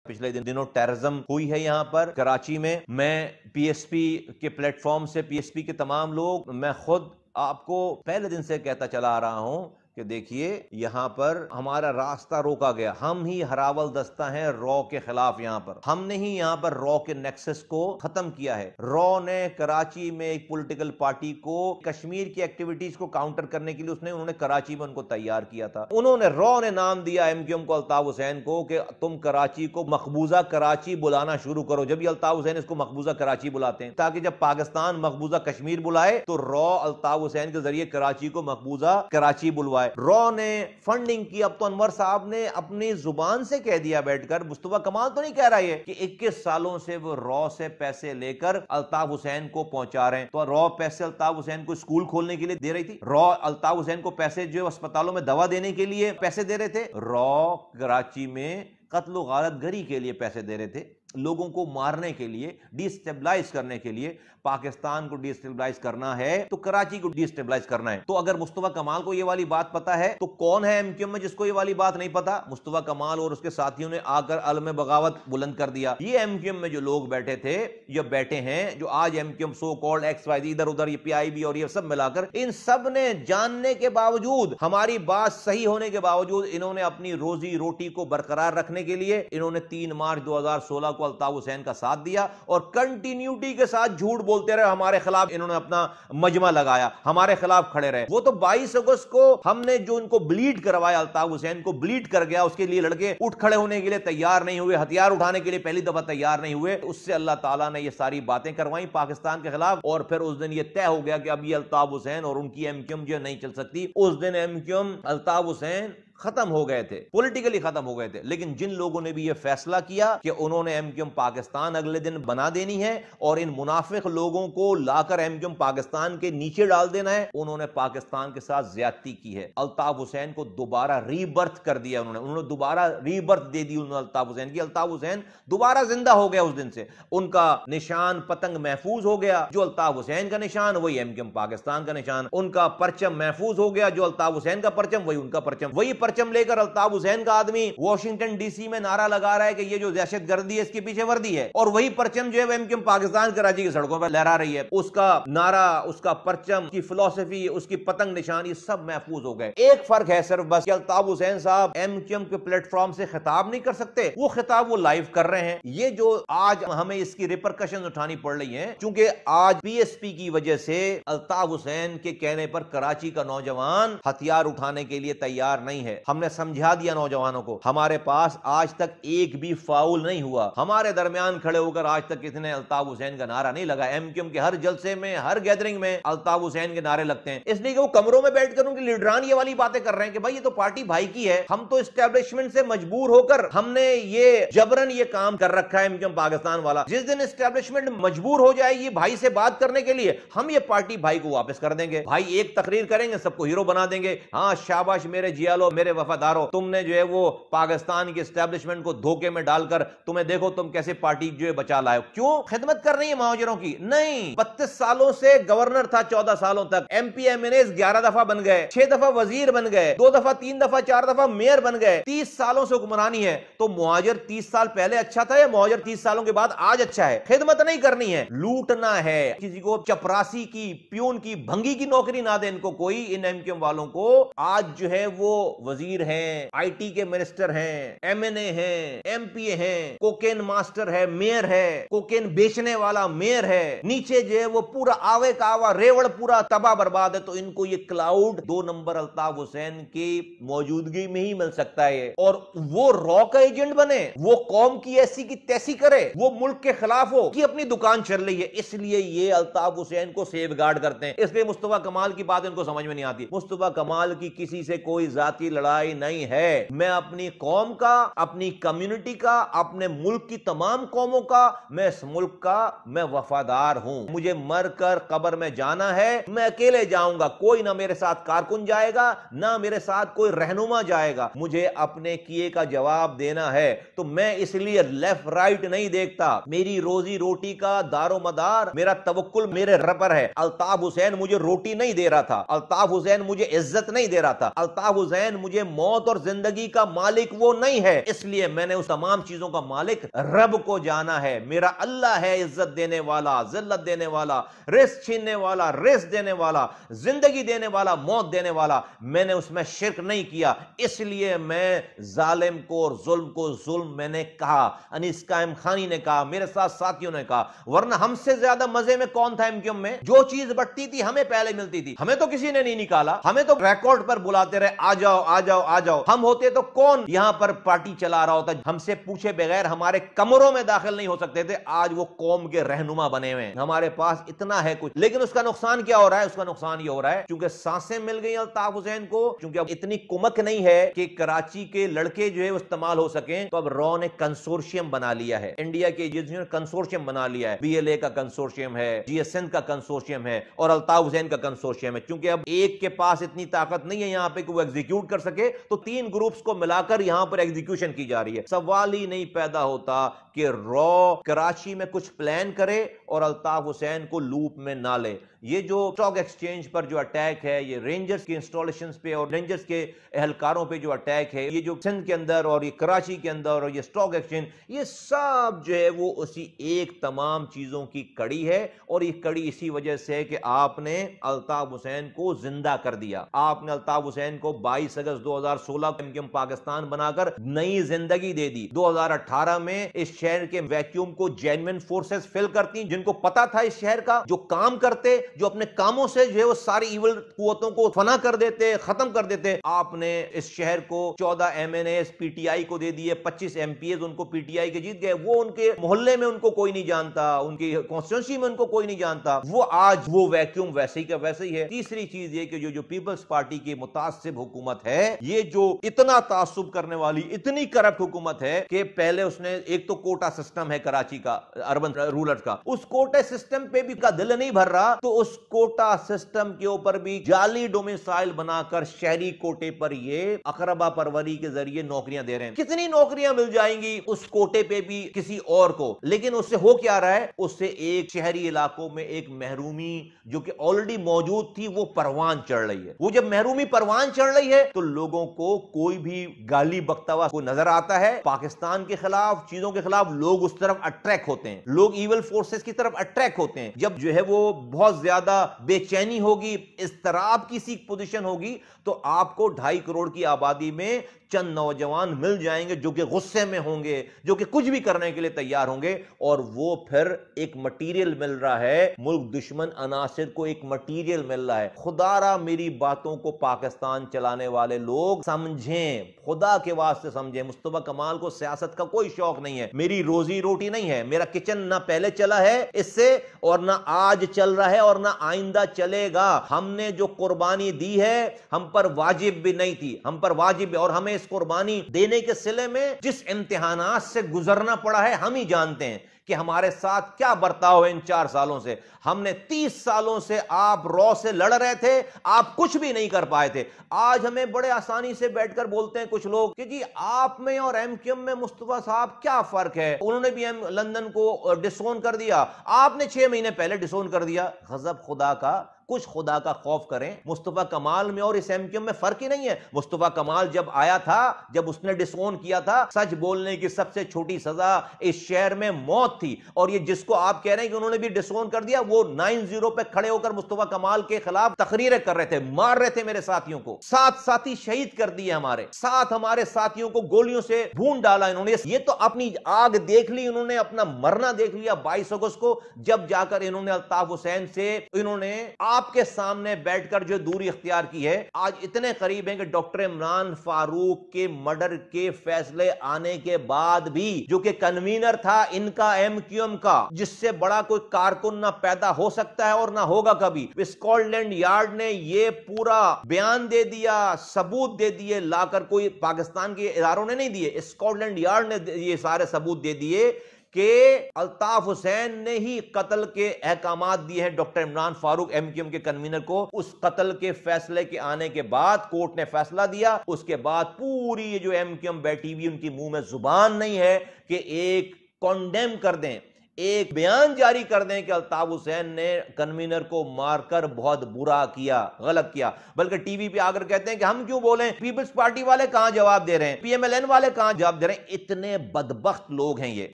پچھلے دنوں ٹیررزم ہوئی ہے یہاں پر کراچی میں. میں پی ایس پی کے پلیٹ فارم سے پی ایس پی کے تمام لوگ، میں خود آپ کو پہلے دن سے کہتا چلا آ رہا ہوں کہ دیکھیے یہاں پر ہمارا راستہ روکا گیا. ہم ہی ہراول دستہ ہیں رو کے خلاف. یہاں پر ہم نے ہی یہاں پر رو کے نیکسس کو ختم کیا ہے. رو نے کراچی میں ایک پولیٹیکل پارٹی کو کشمیر کی ایکٹیویٹیز کو کاؤنٹر کرنے کے لیے انہوں نے کراچی میں ان کو تیار کیا تھا. رو نے نام دیا ایم کیو ایم کو، الطاف حسین کو، کہ تم کراچی کو مقبوضہ کراچی بلانا شروع کرو. جب یہ الطاف حسین اس کو مقبوضہ کراچی بلاتے ہیں تاکہ جب پاکستان مقبوضہ کشمیر بلائے تو رو الطاف حسین کے ذریعے کراچی کو مقبوضہ کراچی بلوائے. رو نے فنڈنگ کی. اب تو انور صاحب نے اپنی زبان سے کہہ دیا بیٹھ کر، مصطفیٰ کمال تو نہیں کہہ رہا ہے کہ 21 سالوں سے وہ رو سے پیسے لے کر الطاف حسین کو پہنچا رہے ہیں. تو رو پیسے الطاف حسین کو اسکول کھولنے کے لیے دے رہی تھی. رو الطاف حسین کو پیسے جو اسپتالوں میں دوا دینے کے لیے پیسے دے رہے تھے. رو کراچی میں قتل و غارت گری کے لیے پیسے دے رہے تھے، لوگوں کو مارنے کے لیے، ڈی اسٹیبلائز کرنے کے لیے. پاکستان کو ڈی اسٹیبلائز کرنا ہے تو کراچی کو ڈی اسٹیبلائز کرنا ہے. تو اگر مصطفیٰ کمال کو یہ والی بات پتا ہے تو کون ہے ایم کیو ایم میں جس کو یہ والی بات نہیں پتا؟ مصطفیٰ کمال اور اس کے ساتھیوں نے آ کر علم بغاوت بلند کر دیا. یہ ایم کیو ایم میں جو لوگ بیٹھے تھے یا بیٹھے ہیں، جو آج M Q M so called X Y Z ادھر ادھر، یہ پی آئی بی اور یہ سب ملا کر، ان سب نے جاننے کے باوجود، ہماری بات صحیح ہونے کے باوجود، انہوں نے اپنی روزی روٹی کو برقرار رکھنے کے لیے انہوں نے 3 مارچ 2016 کو الطاف حسین کا ساتھ دیا اور کنٹینیوٹی کے ساتھ جھوٹ بولتے رہے. ہمارے خلاف انہوں نے اپنا مجمع لگایا، ہمارے خلاف کھڑے رہے. وہ تو 22 اگست کو ہم نے جو ان کو بلیڈ کروایا، الطاف حسین کو بلیڈ کر گیا، اس کے لیے لڑکے اٹھ کھڑے ہونے کے لیے تیار نہیں ہوئے، ہتھیار اٹھانے کے لیے پہلی دفعہ تیار نہیں ہوئے. اس سے اللہ تعالیٰ نے یہ ساری باتیں کروائیں پاکستان کے خلاف، اور پھر اس دن یہ طے ہو گیا کہ اب یہ الطاف حسین اور ان کی ایم کیو ایم جو نہیں چل سکتی. اس دن M Q M Altaf Hussain ختم ہو گئے تھے، پولیٹیکلی ختم ہو گئے تھے. لیکن جن لوگوں نے بھی یہ فیصلہ کیا کہ انہوں نے ایم کیو ایم پاکستان اگلے دن بنا دینی ہے اور ان منافق لوگوں کو لا کر ایم کیو ایم پاکستان کے نیچے ڈال دینا ہے، انہوں نے پاکستان کے ساتھ زیادتی کی ہے. الطاف حسین کو دوبارہ ری برتھ کر دیا انہوں نے دوبارہ ری برتھ دے دی انہوں نے الطاف حسین کی. الطاف حسین دوبارہ زندہ ہو گیا اس دن سے. ان کا نشان پتنگ محفوظ ہو گیا، جو الطاف حسین کا نشان وہی ایم کیو ایم پاکستان کا نشان. ان کا پرچم محفوظ ہو گیا، جو الطاف حسین کا پرچم وہی ان کا پرچم. وہی پرچم لے کر الطاف حسین کا آدمی واشنگٹن ڈی سی میں نعرہ لگا رہا ہے کہ یہ جو دہشت گردی ہے اس کے پیچھے وردی ہے، اور وہی پرچم جو ہے M Q M Pakistan Karachi کی سڑکوں پر لہرا رہی ہے. اس کا نعرہ، اس کا پرچم، اس کی فلسفی، اس کی پتنگ نشانی سب محفوظ ہو گئے. ایک فرق ہے صرف بس کہ الطاف حسین صاحب ایم کیو ایم کے پلیٹ فارم سے خطاب نہیں کر سکتے، وہ خطاب وہ لائیو کر رہے ہیں. یہ جو آج ہمیں اس کی ریپرکشن اٹھانی پڑ رہی ہیں، چونکہ آج پی ایس پی کی وجہ سے الطاف حسین کے کہنے پر کراچی کا نوجوان ہتھیار اٹھانے کے لیے تیار نہیں ہے. ہم نے سمجھا دیا نوجوانوں کو، ہمارے پاس آج تک ایک بھی فاؤل نہیں ہوا. ہمارے درمیان کھڑے ہو کر آج تک کسی نے الطاف حسین کا نعرہ نہیں لگا. ایم کیو ایم کے ہر جلسے میں، ہر گیدرنگ میں الطاف حسین کے نعرے لگتے ہیں، اس لیے کہ وہ کمروں میں بیٹھ کر ان کے لیڈران یہ والی باتیں کر رہے ہیں کہ بھائی یہ تو پارٹی بھائی کی ہے، ہم تو اسٹیبلشمنٹ سے مجبور ہو کر ہم نے یہ جبرن یہ کام کر رکھا ہے ایم کیو ایم پاکستان والا. جس دن اسٹیبلشمنٹ مجبور ہو جائے گی بھائی سے بات کرنے کے لیے، ہم یہ پارٹی بھائی کو واپس کر دیں گے. بھائی ایک تقریر کریں گے، سب کو ہیرو بنا دیں گے. ہاں شاباش میرے جیالو، میرے وفادارو، تم نے جو ہے وہ پاکستان کی اسٹیبلشمنٹ کو دھوکے میں ڈال کر تمہیں دیکھو تم کیسے پارٹی جو ہے بچا لائے. کیوں خدمت کر رہی ہے مہاجروں کی؟ نہیں، 32 سالوں سے گورنر تھا، 14 سالوں تک M P M N As 11 دفعہ بن گئے، 6 دفعہ وزیر بن گئے، 2 دفعہ 3 دفعہ 4 دفعہ میئر بن گئے. 30 سالوں سے حکمرانی ہے. تو مہاجر 30 سال پہلے اچھا تھا یا مہاجر 30 سالوں کے بعد آج اچھا ہے؟ خدمت نہیں کرنی ہے، لوٹنا ہے. کسی کو چپراسی کی، پیون کی، بھنگی کی نوکری نہ دے ان کو کوئی. ان ایم کیو ایم والوں کو آج جو ہے وہ وزیر ہیں، آئی ٹی کے منسٹر ہیں، ایم این اے ہیں، ایم پی اے ہیں، کوکین ماسٹر ہے، میئر ہے، کوکین بیچنے والا میئر ہے، نیچے جو ہے وہ پورا آوے کا آوا ریوڑ پورا تباہ برباد ہے. تو ان کو یہ کلاؤڈ 2 نمبر الطاف حسین کی موجودگی میں ہی مل سکتا ہے، اور وہ رو کا ایجنٹ بنے، وہ قوم کی ایسی کی تیسی کرے، وہ ملک کے خلاف ہو کہ اپنی دکان چل رہی ہے. اس لیے یہ الطاف حسین کو سیف گارڈ کرتے ہیں. اس لیے مصطفیٰ کمال کی بات ان کو سمجھ میں نہیں آتی. مصطفیٰ کمال کی کسی سے کوئی ذاتی لڑائی نہیں ہے. میں اپنی قوم کا، اپنی کمیونٹی کا، اپنے ملک کی تمام قوموں کا، میں اس ملک کا میں وفادار ہوں. مجھے مر کر قبر میں جانا ہے، میں اکیلے جاؤں گا، کوئی نہ میرے ساتھ کارکن جائے گا، نہ میرے ساتھ کوئی رہنما جائے گا. مجھے اپنے کیے کا جواب دینا ہے. تو میں اس لیے لیفٹ رائٹ نہیں دیکھتا. میری روزی روٹی کا دار و مدار، میرا توکل میرے رب پر ہے. الطاف حسین مجھے روٹی نہیں دے رہا تھا، الطاف حسین مجھے عزت نہیں دے رہا تھا، الطاف حسین مجھے کیونکہ موت اور زندگی کا مالک وہ نہیں ہے، اس لیے میں نے اس تمام چیزوں کا مالک رب کو جانا ہے۔ میرا اللہ ہے عزت دینے والا، ذلت دینے والا، رزق چھیننے والا، رزق دینے والا، زندگی دینے والا، موت دینے والا۔ میں نے اس میں شرک نہیں کیا، اس لیے میں ظالم کو اور ظلم کو ظلم میں نے کہا۔ انیس قائم خانی نے کہا، میرے ساتھ ساتھیوں نے کہا، ورنہ ہم سے زیادہ مزے میں کون تھا ایم کیو ایم میں؟ جو چیز بٹتی تھی ہمیں پہلے ملتی تھی، ہمیں تو کسی نے نہیں نکالا، ہمیں تو ریکارڈ پر بلاتے رہے آ جاؤ آ جاؤ آ جاؤ۔ ہم ہوتے تو کون یہاں پر پارٹی چلا رہا ہوتا؟ ہم سے پوچھے بغیر ہمارے کمروں میں داخل نہیں ہو سکتے تھے۔ آج وہ قوم کے رہنما بنے ہوئے ہیں، ہمارے پاس اتنا ہے کچھ، لیکن اس کا نقصان کیا ہو رہا ہے؟ اس کا نقصان یہ ہو رہا ہے چونکہ سانسیں مل گئی الطاف حسین کو، چونکہ اب اتنی کمک نہیں ہے کہ کراچی کے لڑکے جو ہے استعمال ہو سکیں، تو اب رو نے کنسورشیم بنا لیا ہے، انڈیا کے ایجنسیوں نے کنسورشیم بنا لیا ہے، بی ایل اے کا کنسورشیم ہے، جی ایس این کا کنسورشیم ہے اور الطاف حسین کا کنسورشیم ہے۔ چونکہ اب ایک کے پاس اتنی طاقت نہیں ہے یہاں پہ کہ وہ ایگزیکیوٹ کر سکے، تو تین گروپس کو ملا کر یہاں پر ایگزیکیوشن کی جا رہی ہے۔ سوال ہی نہیں پیدا ہوتا کہ رو کراچی میں کچھ پلان کرے اور الطاف حسین کو لوپ میں نہ لے۔ یہ جو اسٹاک ایکسچینج پر جو اٹیک ہے، یہ رینجرز کی انسٹالیشنز پہ اور رینجرز کے اہلکاروں پہ جو اٹیک ہے، یہ جو سندھ کے اندر اور یہ کراچی کے اندر اور یہ اسٹاک ایکسچینج، یہ سب جو ہے وہ اسی ایک تمام چیزوں کی کڑی ہے، اور یہ کڑی اسی وجہ سے ہے کہ آپ نے الطاف حسین کو زندہ کر دیا۔ آپ نے الطاف حسین کو 22 اگست 2016 کو پاکستان بنا کر نئی زندگی دے دی۔ 2018 میں اس شہر کے ویکیوم کو جینوین فورسز فل کرتی، جن کو پتا تھا اس شہر کا، جو کام کرتے، جو اپنے کاموں سے جو ہے وہ ساری ایول قوتوں کو فنا کر دیتے، ختم کر دیتے۔ آپ نے اس شہر کو 14 M N As P T I کو دے دیے، 25 ایم پی ایز ان کو پی ٹی آئی کے جیت گئے۔ وہ ان کے محلے میں ان کو کوئی نہیں جانتا، ان کی کانسٹیٹوئنسی میں ان کو کوئی نہیں جانتا۔ وہ آج وہ ویکیوم ویسے ہی کا ویسے ہی ہے۔ تیسری چیز یہ کہ جو پیپلز پارٹی کی متعصب حکومت ہے، یہ جو اتنا تعصب کرنے والی، اتنی کرپٹ حکومت ہے کہ پہلے اس نے ایک تو کوٹا سسٹم ہے کراچی کا، اربن رولرز کا، اس کوٹا سسٹم پہ بھی کا دل نہیں بھر رہا، تو اس کوٹا سسٹم کے اوپر بھی جعلی ڈومیسائل بنا کر شہری کوٹے پر یہ اقربا پروری کے ذریعے نوکریاں دے رہے ہیں۔ کتنی نوکریاں مل جائیں گی اس کوٹے پہ بھی کسی اور کو، لیکن اس سے ہو کیا رہا ہے؟ اس سے ایک شہری علاقوں میں ایک محرومی جو کہ آلریڈی موجود تھی وہ پروان چڑھ رہی ہے۔ وہ جب محرومی پروان چڑھ رہی ہے تو لوگوں کو کوئی بھی گالی بکتا ہوا کو نظر آتا ہے، پاکستان کے خلاف چیزوں کے خلاف لوگ اس طرف اٹریک ہوتے ہیں، لوگ ایول فورسز کی طرف اٹریک ہوتے ہیں۔ جب جو ہے وہ بہت زیادہ بے چینی ہوگی، اضطراب کی سی پوزیشن ہوگی، تو آپ کو 2.5 کروڑ کی آبادی میں چند نوجوان مل جائیں گے جو کہ غصے میں ہوں گے، جو کہ کچھ بھی کرنے کے لیے تیار ہوں گے، اور وہ پھر ایک مٹیریل مل رہا ہے، ملک دشمن عناصر کو ایک مٹیریل مل رہا ہے۔ خدا را میری باتوں کو پاکستان چلانے والے لوگ سمجھیں، خدا کے واسطے سمجھیں۔ مصطفیٰ کمال کو سیاست کا کوئی شوق نہیں ہے، میری روزی روٹی نہیں ہے، میرا کچن نہ پہلے چلا ہے اس سے، اور نہ آج چل رہا ہے اور نہ آئندہ چلے گا۔ ہم نے جو قربانی دی ہے ہم پر واجب بھی نہیں تھی، ہم پر واجب، اور ہمیں اس قربانی دینے کے صلے میں جس امتحانات سے گزرنا پڑا ہے ہم ہی جانتے ہیں کہ ہمارے ساتھ کیا برتاؤ ہے ان 4 سالوں سے۔ ہم نے 30 سالوں سے آپ رو سے لڑ رہے تھے، آپ کچھ بھی نہیں کر پائے تھے۔ آج ہمیں بڑے آسانی سے بیٹھ کر بولتے ہیں کچھ لوگ کہ جی آپ میں اور ایم کیو ایم میں مصطفیٰ صاحب کیا فرق ہے، انہوں نے بھی لندن کو ڈسون کر دیا، آپ نے 6 مہینے پہلے ڈسون کر دیا۔ غضب خدا کا، کچھ خدا کا خوف کریں۔ مصطفیٰ کمال میں اور اس ایم کیو ایم میں فرق ہی نہیں ہے۔ مصطفیٰ کمال جب آیا تھا، جب اس نے ڈسون کیا تھا، سچ بولنے کی سب سے چھوٹی سزا اس شہر میں موت تھی، اور یہ جس کو آپ کہہ رہے ہیں کہ انہوں نے بھی ڈسون کر دیا، وہ 9-0 پہ کھڑے ہو کر مصطفیٰ کمال کے خلاف تقریریں کر رہے تھے، مار رہے تھے میرے ساتھیوں کو، 7 ساتھی شہید کر دیے، ہمارے 7 ہمارے ساتھیوں کو گولیوں سے بھون ڈالا انہوں نے۔ یہ تو اپنی آگ دیکھ لی انہوں نے، اپنا مرنا دیکھ لیا 22 اگست کو، جب جا کر انہوں نے الطاف حسین سے انہوں نے آپ کے سامنے بیٹھ کر جو دوری اختیار کی ہے۔ آج اتنے قریب ہیں کہ ڈاکٹر عمران فاروق کے مرڈر کے فیصلے آنے کے بعد بھی جو کہ کنوینر تھا ان کا ایم کیو ایم کا، جس سے بڑا کوئی کارکن نہ پیدا ہو سکتا ہے اور نہ ہوگا کبھی، اسکاٹ لینڈ یارڈ نے یہ پورا بیان دے دیا، ثبوت دے دیے لا کر، کوئی پاکستان کے اداروں نے نہیں دیے، اسکاٹ لینڈ یارڈ نے یہ سارے ثبوت دے دیے کہ الطاف حسین نے ہی قتل کے احکامات دیے ہیں doctor Imran Farooq M Q M کے کنوینر کو۔ اس قتل کے فیصلے کے آنے کے بعد کورٹ نے فیصلہ دیا، اس کے بعد پوری یہ جو ایم کیو ایم بیٹھی ہوئی ان کی منہ میں زبان نہیں ہے کہ ایک کانڈیم کر دیں، ایک بیان جاری کر دیں کہ الطاف حسین نے کنوینر کو مار کر بہت برا کیا، غلط کیا، بلکہ ٹی وی پہ آ کر کہتے ہیں کہ ہم کیوں بولیں، پیپلز پارٹی والے کہاں جواب دے رہے ہیں، پی ایم ایل این والے کہاں جواب دے رہے ہیں۔ اتنے بدبخت لوگ ہیں، یہ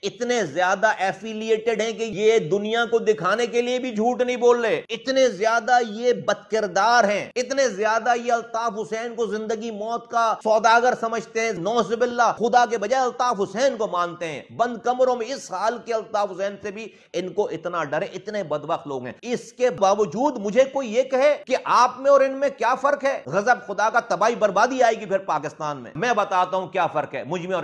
اتنے زیادہ ایفیلیٹڈ ہیں کہ یہ دنیا کو دکھانے کے لیے بھی جھوٹ نہیں بول رہے، اتنے زیادہ یہ بد کردار ہیں، اتنے زیادہ یہ الطاف حسین کو زندگی موت کا سوداگر سمجھتے ہیں، نعوذ باللہ خدا کے بجائے الطاف حسین کو مانتے ہیں، بند کمروں میں اس حال کے الطاف حسین سے بھی ان کو اتنا ڈر ہے، اتنے بدبخت لوگ ہیں۔ اس کے باوجود مجھے کوئی یہ کہے کہ آپ میں اور ان میں کیا فرق ہے، غضب خدا کا تباہی بربادی آئے گی پھر پاکستان میں بتاتا ہوں کیا فرق ہے مجھ میں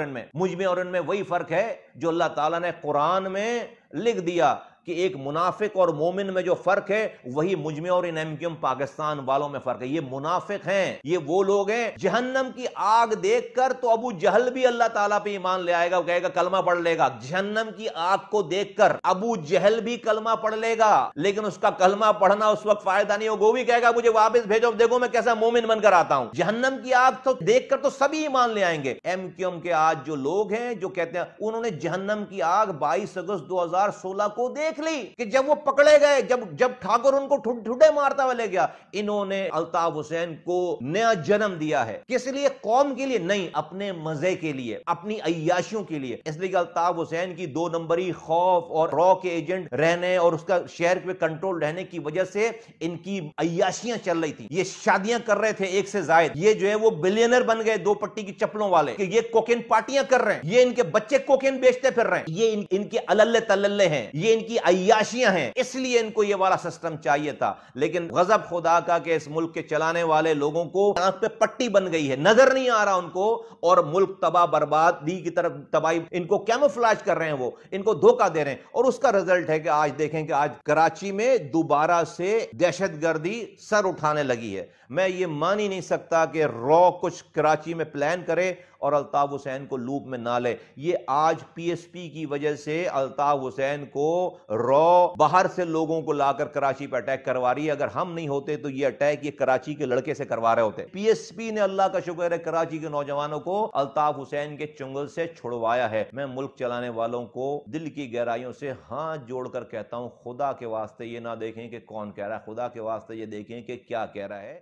اور ان میں وہی فرق ہے جو اللہ تعالیٰ نے قرآن میں لکھ دیا کہ ایک منافق اور مومن میں جو فرق ہے وہی مجھ میں اور ان ایم کیو ایم پاکستان والوں میں فرق ہے۔ یہ منافق ہیں، یہ وہ لوگ ہیں جہنم کی آگ دیکھ کر تو ابو جہل بھی اللہ تعالیٰ پہ ایمان لے آئے گا، وہ کہے گا کلمہ پڑھ لے گا، جہنم کی آگ کو دیکھ کر ابو جہل بھی کلمہ پڑھ لے گا، لیکن اس کا کلمہ پڑھنا اس وقت فائدہ نہیں ہوگا، وہ بھی کہے گا مجھے واپس بھیجو، دیکھو میں کیسا مومن بن کر آتا ہوں۔ جہنم کی آگ تو دیکھ کر تو سبھی ایمان لے آئیں گے۔ ایم کیو ایم کے آج جو لوگ ہیں جو کہتے ہیں انہوں نے جہنم کی آگ 22 اگست 2016 کو دیکھ لی کہ جب وہ پکڑے گئے، جب ٹھاکر ان کو ٹھڈے مارتا ہوا لے گیا، انہوں نے الطاف حسین کو نیا جنم دیا ہے، کس لیے؟ قوم کے لیے نہیں، اپنے مزے کے لیے، اپنی عیاشیوں کے لیے۔ اس لیے کہ الطاف حسین کی 2 نمبری خوف اور رو کے ایجنٹ رہنے اور اس کا شہر پہ کنٹرول رہنے کی وجہ سے ان کی عیاشیاں چل رہی تھی، یہ شادیاں کر رہے تھے ایک سے زائد، یہ جو ہے وہ بلینر بن گئے 2 پٹی کی چپلوں والے، کہ یہ کوکین پارٹیاں کر رہے ہیں، یہ ان کے بچے کوکین بیچتے پھر رہے ہیں، یہ ان کے اللے تللے ہیں، یہ ان کی عیاشیاں ہیں، اس لیے ان کو یہ والا سسٹم چاہیے تھا۔ لیکن غضب خدا کا کہ اس ملک کے چلانے والے لوگوں کو آنکھ پہ پٹی بن گئی ہے، نظر نہیں آ رہا ان کو، اور ملک تباہ بربادی کی طرف تباہی، ان کو کیموفلاج کر رہے ہیں، وہ ان کو دھوکہ دے رہے ہیں، اور اس کا رزلٹ ہے کہ آج دیکھیں کہ آج کراچی میں دوبارہ سے دہشت گردی سر اٹھانے لگی ہے۔ میں یہ مان ہی نہیں سکتا کہ رو کچھ کراچی میں پلان کرے اور الطاف حسین کو لوپ میں نہ لے۔ یہ آج پی ایس پی کی وجہ سے الطاف حسین کو رو باہر سے لوگوں کو لا کر کراچی پہ اٹیک کروا رہی ہے، اگر ہم نہیں ہوتے تو یہ اٹیک یہ کراچی کے لڑکے سے کروا رہے ہوتے۔ پی ایس پی نے اللہ کا شکر ہے کراچی کے نوجوانوں کو الطاف حسین کے چنگل سے چھڑوایا ہے۔ میں ملک چلانے والوں کو دل کی گہرائیوں سے ہاتھ جوڑ کر کہتا ہوں خدا کے واسطے یہ نہ دیکھیں کہ کون کہہ رہا ہے، خدا کے واسطے یہ دیکھیں کہ کیا کہہ رہا ہے۔